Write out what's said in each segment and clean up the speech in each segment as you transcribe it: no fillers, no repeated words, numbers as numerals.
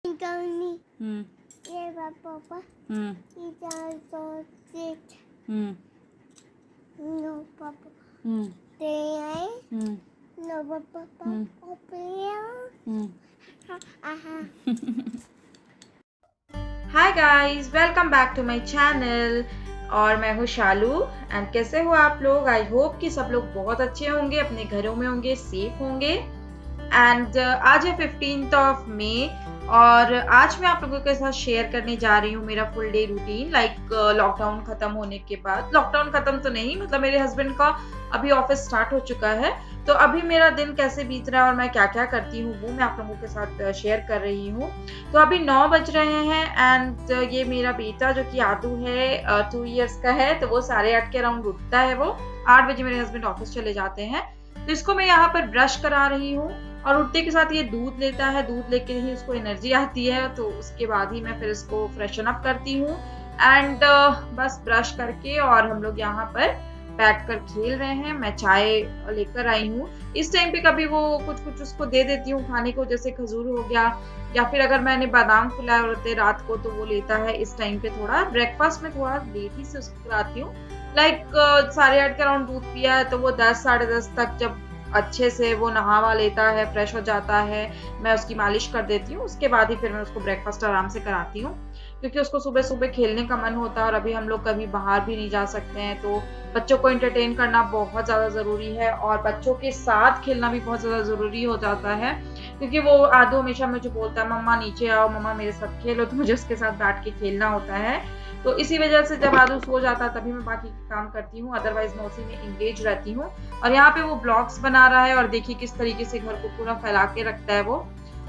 Tony, hmm Eva Papa, hmm Ida Sausage, hmm no Papa, hmm Day, hmm no Papa, hmm Opia, hmm aha. Hi guys, welcome back to my channel. और मैं हूँ शालू। And कैसे हो आप लोग? I hope कि सब लोग बहुत अच्छे होंगे, अपने घरों में होंगे, सेफ होंगे। एंड आज है 15th ऑफ मई और आज मैं आप लोगों के साथ शेयर करने जा रही हूँ मेरा full day routine. Like lockdown खत्म होने के बाद, लॉकडाउन खत्म तो नहीं, मतलब मेरे हस्बैंड का अभी ऑफिस स्टार्ट हो चुका है, तो अभी मेरा दिन कैसे बीत रहा है और मैं क्या क्या करती हूँ वो मैं आप लोगों के साथ शेयर कर रही हूँ। तो अभी 9 बज रहे हैं एंड ये मेरा बेटा जो कि आदू है 2 इयर्स का है, तो वो 8:30 के अराउंड उठता है। वो 8 बजे मेरे हस्बैंड ऑफिस चले जाते हैं, तो इसको मैं यहाँ पर ब्रश करा रही हूँ। और उठते के साथ ये दूध लेता है, दूध लेके ही उसको एनर्जी आती है, तो उसके बाद ही मैं फिर इसको फ्रेशन अप करती हूँ। एंड बस ब्रश करके और हम लोग यहाँ पर बैठ कर खेल रहे हैं। मैं चाय लेकर आई हूँ। इस टाइम पे कभी वो कुछ कुछ उसको दे देती हूँ खाने को, जैसे खजूर हो गया, या फिर अगर मैंने बादाम फुलाए होते रात को तो वो लेता है इस टाइम पे। थोड़ा ब्रेकफास्ट में थोड़ा लेट ही से उसको खिलाती हूँ। लाइक 8:30 के अराउंड दूध पिया है, तो वो 10 10:30 तक जब अच्छे से वो नहावा लेता है, फ्रेश हो जाता है, मैं उसकी मालिश कर देती हूँ। उसके बाद ही फिर मैं उसको ब्रेकफास्ट आराम से कराती हूँ, क्योंकि उसको सुबह सुबह खेलने का मन होता है और अभी हम लोग कभी बाहर भी नहीं जा सकते हैं, तो बच्चों को एंटरटेन करना बहुत ज़्यादा ज़रूरी है और बच्चों के साथ खेलना भी बहुत ज़्यादा ज़रूरी हो जाता है। क्योंकि वो आदू हमेशा मुझे बोलता है, मम्मा नीचे आओ, मम्मा मेरे साथ खेलो, तो मुझे उसके साथ बैठ के खेलना होता है। तो इसी वजह से जब आदू सो जाता है तभी मैं बाकी के काम करती हूँ, अदरवाइज मैं उसी में एंगेज रहती हूँ। और यहाँ पे वो ब्लॉग्स बना रहा है और देखिए किस तरीके से घर को पूरा फैला के रखता है वो।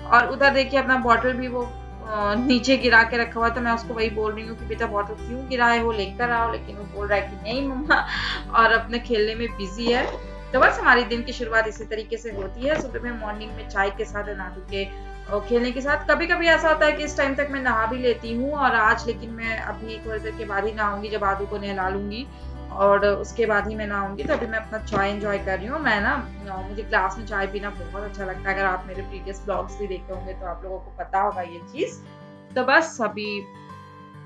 और उधर देखिए अपना बॉटल भी वो नीचे गिरा के रखा हुआ, तो मैं उसको वही बोल रही हूँ कि बेटा बॉटल क्यों गिराए हो, लेकर आओ, लेकिन वो बोल रहा है कि नहीं मम्मा, और अपने खेलने में बिजी है। तो बस हमारी दिन की शुरुआत इसी तरीके से होती है, सुबह में मॉर्निंग में चाय के साथ नादू के खेलने के साथ। कभी कभी ऐसा होता है कि इस टाइम तक मैं नहा भी लेती हूँ, और आज लेकिन मैं अभी थोड़ी देर के बाद ही नहाऊंगी, जब आदू को नहला लूंगी और उसके बाद ही मैं नहाऊंगी। तो अभी मैं अपना चाय एंजॉय कर रही हूँ। मैं ना मुझे ग्लास में चाय पीना बहुत अच्छा लगता है। अगर आप मेरे प्रीवियस ब्लॉग्स भी देखे होंगे तो आप लोगों को पता होगा ये चीज। तो बस अभी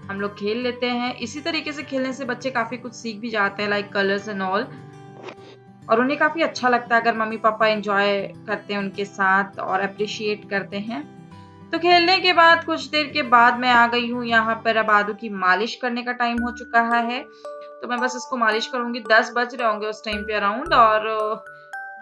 हम लोग खेल लेते हैं। इसी तरीके से खेलने से बच्चे काफी कुछ सीख भी जाते हैं, लाइक कलर्स एंड ऑल, और उन्हें काफी अच्छा लगता है अगर मम्मी पापा एंजॉय करते हैं उनके साथ और अप्रिशिएट करते हैं। तो खेलने के बाद कुछ देर के बाद मैं आ गई हूँ यहाँ पर। अब आदू की मालिश करने का टाइम हो चुका है, तो मैं बस इसको मालिश करूंगी। 10 बज रहे होंगे उस टाइम पे अराउंड, और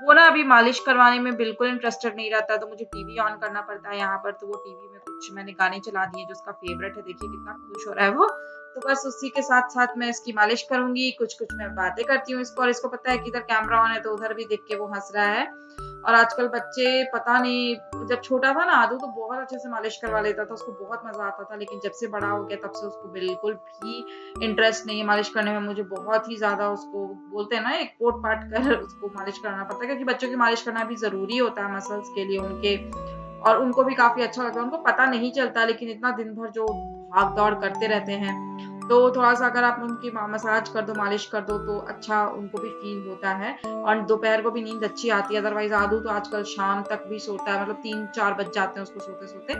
वो ना अभी मालिश करवाने में बिल्कुल इंटरेस्टेड नहीं रहता, तो मुझे टीवी ऑन करना पड़ता है यहाँ पर। तो वो टीवी में कुछ मैंने गाने चला दिए जो उसका फेवरेट है, देखिए कितना खुश हो रहा है वो। तो बस उसी के साथ साथ मैं इसकी मालिश करूंगी, कुछ कुछ मैं बातें करती हूँ इसको। और इसको पता है कि इधर कैमरा ऑन है, तो उधर भी देख के वो हंस रहा है। और आजकल बच्चे पता नहीं, जब छोटा था ना आदू तो बहुत अच्छे से मालिश करवा लेता था, उसको बहुत मजा आता था, लेकिन जब से बड़ा हो गया तब से उसको बिल्कुल भी इंटरेस्ट नहीं है मालिश करने में। मुझे बहुत ही ज्यादा, उसको बोलते हैं ना, एक कोट पाट कर उसको मालिश कराना पड़ता है, क्योंकि बच्चों की मालिश करना भी जरूरी होता है मसल्स के लिए उनके, और उनको भी काफी अच्छा लगता है। उनको पता नहीं चलता, लेकिन इतना दिन भर जो भाग दौड़ करते रहते हैं, तो थोड़ा सा अगर आप उनकी मसाज कर दो, मालिश कर दो, तो अच्छा उनको भी फील होता है और दोपहर को भी नींद अच्छी आती है। अदरवाइज आदू तो आजकल शाम तक भी सोता है, मतलब 3 4 बज जाते हैं उसको सोते सोते।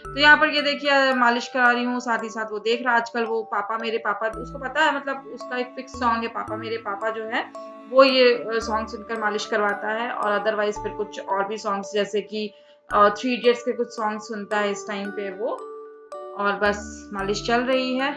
तो यहाँ पर ये देखिए मालिश करा रही हूँ, साथ ही साथ वो देख रहा है आजकल वो पापा मेरे पापा, उसको पता है, मतलब उसका एक फिक्स सॉन्ग है पापा मेरे पापा जो है, वो ये सॉन्ग सुनकर मालिश करवाता है। और अदरवाइज फिर कुछ और भी सॉन्ग्स, जैसे कि 3 इडियट्स के कुछ सॉन्ग सुनता है इस टाइम पे वो। और बस मालिश चल रही है।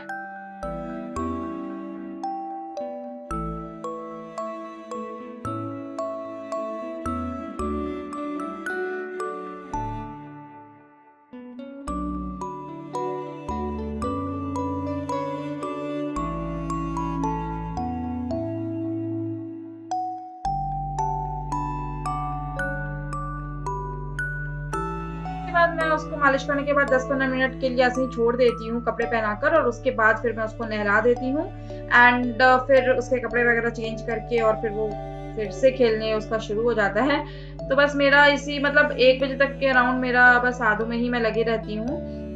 बाद मैं उसको मालिश करने के बाद 10 15 मिनट के लिए ऐसे ही छोड़ देती हूँ कपड़े पहनाकर, और उसके बाद फिर मैं उसको नहला देती हूँ। एंड फिर उसके कपड़े वगैरह चेंज करके और फिर वो फिर से खेलने उसका शुरू हो जाता है। तो बस मेरा इसी, मतलब 1 बजे तक के अराउंड मेरा बस आदू में ही मैं लगी रहती हूँ,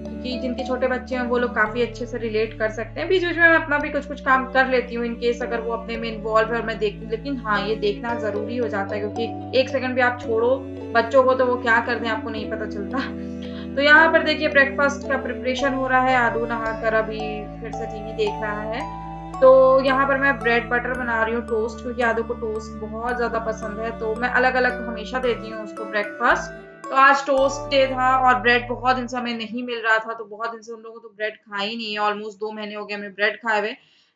क्योंकि जिनके छोटे बच्चे हैं वो लोग काफी अच्छे से रिलेट कर सकते हैं। बीच बीच में मैं अपना भी कुछ कुछ काम कर लेती हूँ, इन केस अगर वो अपने में इन्वॉल्व है और मैं देखती हूँ। लेकिन हाँ, ये देखना जरूरी हो जाता है, क्योंकि 1 सेकंड भी आप छोड़ो बच्चों को तो वो क्या कर दें आपको नहीं पता चलता। तो यहाँ पर देखिए ब्रेकफास्ट का प्रिपरेशन हो रहा है। आदू नहाकर अभी फिर से टीवी देख रहा है। तो यहाँ पर मैं ब्रेड बटर बना रही हूँ टोस्ट, क्योंकि आदू को टोस्ट बहुत ज़्यादा पसंद है। तो मैं अलग-अलग हमेशा देती हूँ उसको ब्रेकफास्ट। तो आज टोस्ट डे था और ब्रेड बहुत दिन से हमें नहीं मिल रहा था, तो बहुत दिन से उन लोगों को तो ब्रेड खा ही नहीं है। ऑलमोस्ट 2 महीने हो गए हमें ब्रेड खाए हुए।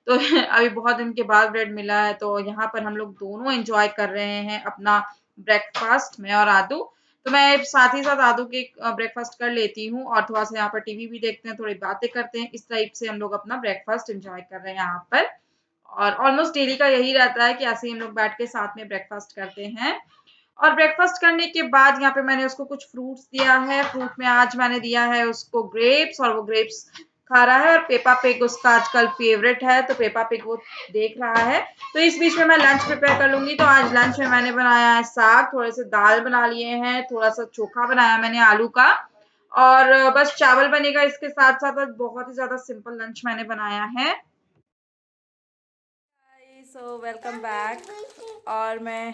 तो अभी बहुत दिन के बाद ब्रेड मिला है, तो यहाँ पर हम लोग दोनों एन्जॉय कर रहे हैं अपना ब्रेकफास्ट, मैं और आदू। तो मैं साथ ही साथ आदू के ब्रेकफास्ट कर लेती हूँ और थोड़ा-सा यहाँ पर टीवी भी देखते हैं, थोड़ी बातें करते हैं। इस टाइप से हम लोग अपना ब्रेकफास्ट एन्जॉय कर रहे हैं यहाँ पर। और ऑलमोस्ट डेली का यही रहता है कि ऐसे ही हम लोग बैठ के साथ में ब्रेकफास्ट करते हैं। और ब्रेकफास्ट करने के बाद यहाँ पे मैंने उसको कुछ फ्रूट्स दिया है। फ्रूट में आज मैंने दिया है उसको ग्रेप्स, और वो ग्रेप्स खा रहा है। और पेपा पिग उसका आजकल फेवरेट है, तो पेपा पिग वो देख रहा है। तो इस बीच में मैं लंच प्रिपेयर कर लूंगी। तो आज लंच में मैंने बनाया है साग, थोड़े से दाल बना लिए हैं, थोड़ा सा चोखा बनाया मैंने आलू का, और बस चावल बनेगा इसके साथ साथ। बहुत ही ज्यादा सिंपल लंच मैंने बनाया है। So welcome back. और मैं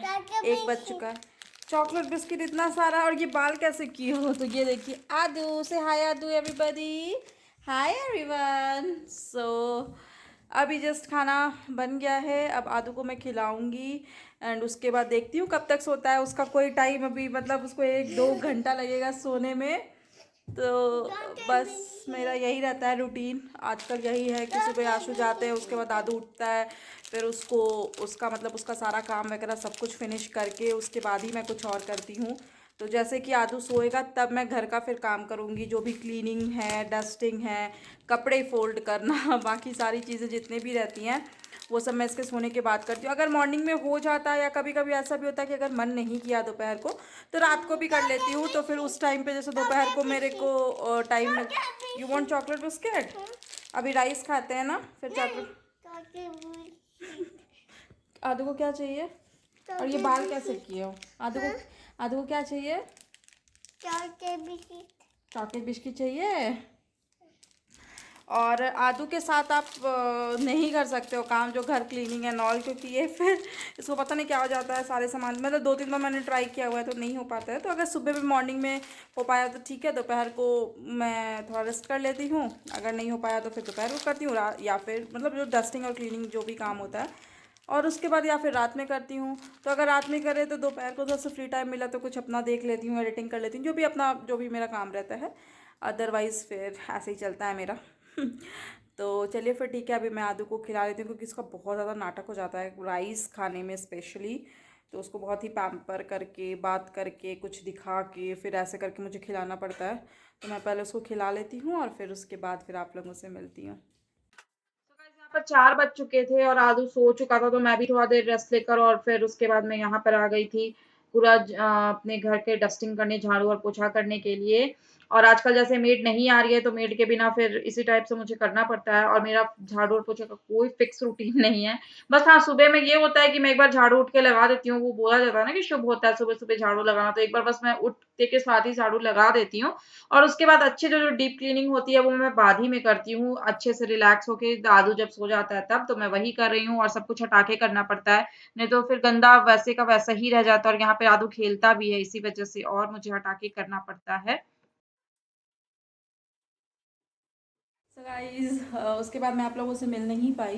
एक बज चुका है। चॉकलेट बिस्किट इतना सारा, और ये बाल कैसे किए हो? तो ये देखिए आदू से हाय आदू एवरीबॉडी, हाय एवरीवन। सो अभी जस्ट खाना बन गया है, अब आदू को मैं खिलाऊंगी एंड उसके बाद देखती हूँ कब तक सोता है। उसका कोई टाइम अभी, मतलब उसको 1-2 घंटा लगेगा सोने में। तो बस मेरा यही रहता है रूटीन आजकल, यही है कि सुबह आशु जाते हैं, उसके बाद आदू उठता है, फिर उसको उसका मतलब उसका सारा काम वगैरह सब कुछ फिनिश करके उसके बाद ही मैं कुछ और करती हूँ। तो जैसे कि आदू सोएगा तब मैं घर का फिर काम करूँगी, जो भी क्लीनिंग है, डस्टिंग है, कपड़े फोल्ड करना बाकी सारी चीज़ें जितने भी रहती हैं वो सब मैं इसके सोने के बाद करती हूँ। अगर मॉर्निंग में हो जाता है, या कभी कभी ऐसा भी होता है कि अगर मन नहीं किया दोपहर को, तो रात को भी कर लेती हूँ। तो फिर उस टाइम पे जैसे दोपहर को मेरे को टाइम में, यू वांट चॉकलेट बिस्किट? अभी राइस खाते हैं ना, फिर चॉकलेट। आदू को क्या चाहिए? और ये बाल कैसे किए हो? आदू को क्या चाहिए? चॉकलेट बिस्किट चाहिए। और आदू के साथ आप नहीं कर सकते हो काम, जो घर क्लीनिंग एंड ऑल, क्योंकि ये फिर इसको पता नहीं क्या हो जाता है सारे सामान। मतलब 2-3 बार मैंने ट्राई किया हुआ है तो नहीं हो पाता है। तो अगर सुबह भी मॉर्निंग में हो पाया तो ठीक है, दोपहर को मैं थोड़ा रेस्ट कर लेती हूँ। अगर नहीं हो पाया तो फिर दोपहर को करती हूँ, या फिर मतलब जो डस्टिंग और क्लीनिंग जो भी काम होता है, और उसके बाद या फिर रात में करती हूँ। तो अगर रात में करे तो दोपहर को थोड़ा सा फ्री टाइम मिला तो कुछ अपना देख लेती हूँ, एडिटिंग कर लेती हूँ, जो भी मेरा काम रहता है। अदरवाइज़ फिर ऐसे ही चलता है मेरा तो चलिए फिर ठीक है, अभी मैं आदू को खिला लेती हूँ, क्योंकि इसका बहुत ज़्यादा नाटक हो जाता है राइस खाने में स्पेशली। तो उसको बहुत ही पैम्पर करके, बात करके, कुछ दिखा के, फिर ऐसे करके मुझे खिलाना पड़ता है। तो मैं पहले उसको खिला लेती हूँ और फिर उसके बाद फिर आप लोगों से मिलती हूँ। तो गाइस यहाँ पर 4 बज चुके थे और आदू सो चुका था, तो मैं भी थोड़ा देर रेस्ट लेकर और फिर उसके बाद मैं यहाँ पर आ गई थी पूरा अपने घर के डस्टिंग करने, झाड़ू और पोछा करने के लिए। और आजकल जैसे मेड नहीं आ रही है, तो मेड के बिना फिर इसी टाइप से मुझे करना पड़ता है, और मेरा झाड़ू और पोछे का कोई फिक्स रूटीन नहीं है। बस हाँ, सुबह में ये होता है कि मैं एक बार झाड़ू उठ के लगा देती हूँ। वो बोला जाता है ना कि शुभ होता है सुबह-सुबह झाड़ू लगाना, तो एक बार बस मैं उठते के साथ ही झाड़ू लगा देती हूँ। और उसके बाद अच्छे जो डीप क्लीनिंग होती है वो मैं बाद ही में करती हूँ, अच्छे से रिलैक्स होके। दादू जब सो जाता है तब, तो मैं वही कर रही हूँ, और सब कुछ हटा के करना पड़ता है, नहीं तो फिर गंदा वैसे का वैसा ही रह जाता है। और यहाँ पे आदू खेलता भी है, इसी वजह से और मुझे हटा के करना पड़ता है। सो गाइस उसके बाद मैं आप लोगों से मिल नहीं पाई,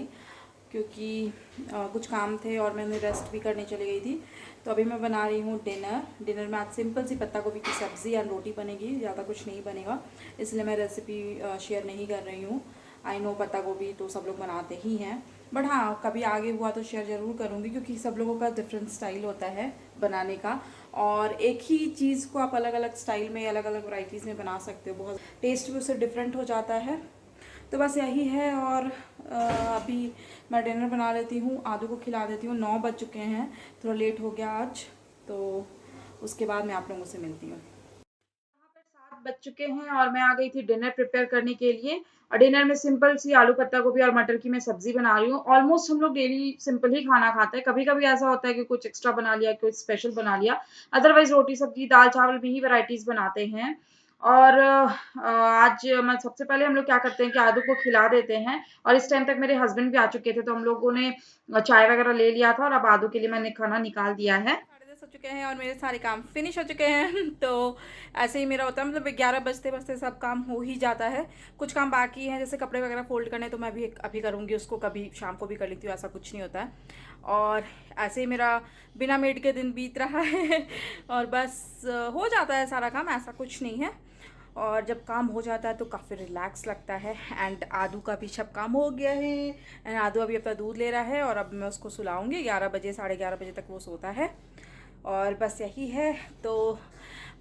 क्योंकि कुछ काम थे और मैंने रेस्ट भी करने चली गई थी। तो अभी मैं बना रही हूँ डिनर में आज सिंपल सी पत्ता गोभी की सब्ज़ी और रोटी बनेगी, ज़्यादा कुछ नहीं बनेगा, इसलिए मैं रेसिपी शेयर नहीं कर रही हूँ। आई नो पत्ता गोभी तो सब लोग बनाते ही हैं, बट हाँ कभी आगे हुआ तो शेयर ज़रूर करूँगी, क्योंकि सब लोगों का डिफरेंट स्टाइल होता है बनाने का, और एक ही चीज़ को आप अलग अलग स्टाइल में, अलग अलग वैरायटीज़ में बना सकते हो, बहुत टेस्ट भी उससे डिफरेंट हो जाता है। तो बस यही है। और अभी मैं डिनर बना लेती हूँ, आदू को खिला देती हूँ। 9 बज चुके हैं, थोड़ा लेट हो गया आज, तो उसके बाद मैं आप लोगों से मिलती हूँ। यहाँ पर 7 बज चुके हैं और मैं आ गई थी डिनर प्रिपेयर करने के लिए। और डिनर में सिंपल सी आलू पत्ता गोभी और मटर की मैं सब्जी बना रही हूँ। ऑलमोस्ट हम लोग डेली सिंपल ही खाना खाते हैं, कभी कभी ऐसा होता है कि कुछ एक्स्ट्रा बना लिया, कुछ स्पेशल बना लिया। अदरवाइज रोटी सब्जी दाल चावल में ही वैरायटीज बनाते हैं। और आज मैं सबसे पहले हम लोग क्या करते हैं कि आदू को खिला देते हैं। और इस टाइम तक मेरे हस्बैंड भी आ चुके थे, तो हम लोगों ने चाय वगैरह ले लिया था, और अब आदू के लिए मैंने खाना निकाल दिया है। प्लस हो चुके हैं और मेरे सारे काम फिनिश हो चुके हैं। तो ऐसे ही मेरा होता है, मतलब 11 बजते बजते सब काम हो ही जाता है। कुछ काम बाकी हैं जैसे कपड़े वगैरह फोल्ड करने, तो मैं भी अभी करूँगी उसको, कभी शाम को भी कर लेती हूँ, ऐसा कुछ नहीं होता है। और ऐसे ही मेरा बिना मेड के दिन बीत रहा है और बस हो जाता है सारा काम, ऐसा कुछ नहीं है। और जब काम हो जाता है तो काफ़ी रिलैक्स लगता है। एंड आदू का भी सब काम हो गया है एंड आदू अभी अपना दूध ले रहा है और अब मैं उसको सुलाऊंगी। 11 बजे 11:30 बजे तक वो सोता है और बस यही है। तो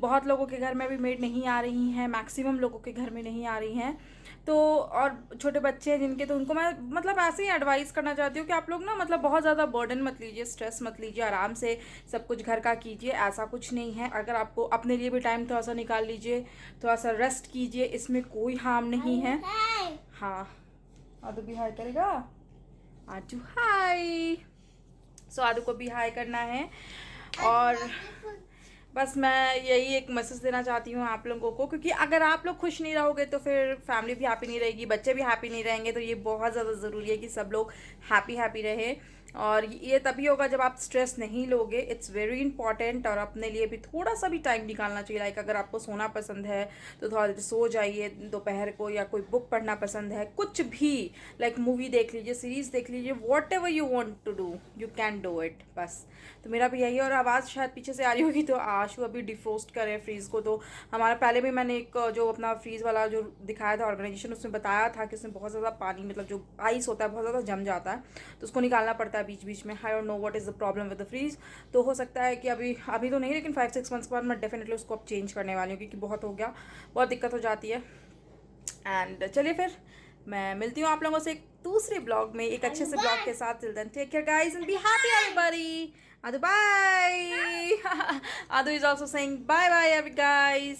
बहुत लोगों के घर में भी मेड नहीं आ रही हैं, मैक्सिमम लोगों के घर में नहीं आ रही हैं। तो और छोटे बच्चे हैं जिनके, तो उनको मैं मतलब ऐसे ही एडवाइस करना चाहती हूँ कि आप लोग ना मतलब बहुत ज़्यादा बर्डन मत लीजिए, स्ट्रेस मत लीजिए, आराम से सब कुछ घर का कीजिए, ऐसा कुछ नहीं है। अगर आपको अपने लिए भी टाइम थोड़ा सा निकाल लीजिए, थोड़ा सा रेस्ट कीजिए, इसमें कोई हार्म नहीं है। हाँ, आदू भी हाय करेगा। आजू हाय। सो आदू को भी हाय करना है। और बस मैं यही एक मैसेज देना चाहती हूँ आप लोगों को, क्योंकि अगर आप लोग खुश नहीं रहोगे तो फिर फैमिली भी हैप्पी नहीं रहेगी, बच्चे भी हैप्पी नहीं रहेंगे। तो ये बहुत ज़्यादा ज़रूरी है कि सब लोग हैप्पी रहे। और ये तभी होगा जब आप स्ट्रेस नहीं लोगे। It's very important. और अपने लिए भी थोड़ा सा भी टाइम निकालना चाहिए। लाइक अगर आपको सोना पसंद है तो थोड़ा देर सो जाइए दोपहर को, या कोई बुक पढ़ना पसंद है, कुछ भी, लाइक मूवी देख लीजिए, सीरीज़ देख लीजिए, whatever you want to do you can do it. बस तो मेरा भी यही है। और आवाज़ शायद पीछे से आ रही होगी, तो आशु अभी डिफ्रोस्ट करे फ्रीज़ को। तो हमारा पहले भी मैंने एक जो अपना फ्रीज़ वाला जो दिखाया था ऑर्गेनाइजेशन, उसमें बताया था कि उसमें बहुत ज़्यादा पानी, मतलब जो आइस होता है बहुत ज़्यादा जम जाता है, तो उसको निकालना पड़ता है बीच बीच में। I don't know what is the problem with the fridge. तो हो सकता है कि अभी तो नहीं, लेकिन 5-6 मंथ्स के बाद मैं डेफिनेटली उसको अब चेंज करने वाली हूँ, क्योंकि बहुत हो गया, बहुत दिक्कत हो जाती है। एंड चलिए फिर मैं मिलती हूँ आप लोगों से एक दूसरे ब्लॉग में, एक अच्छे से ब्लॉग के साथ। Till then take care guys and be happy everybody. Adu, bye. Adu is also saying bye bye, every guys.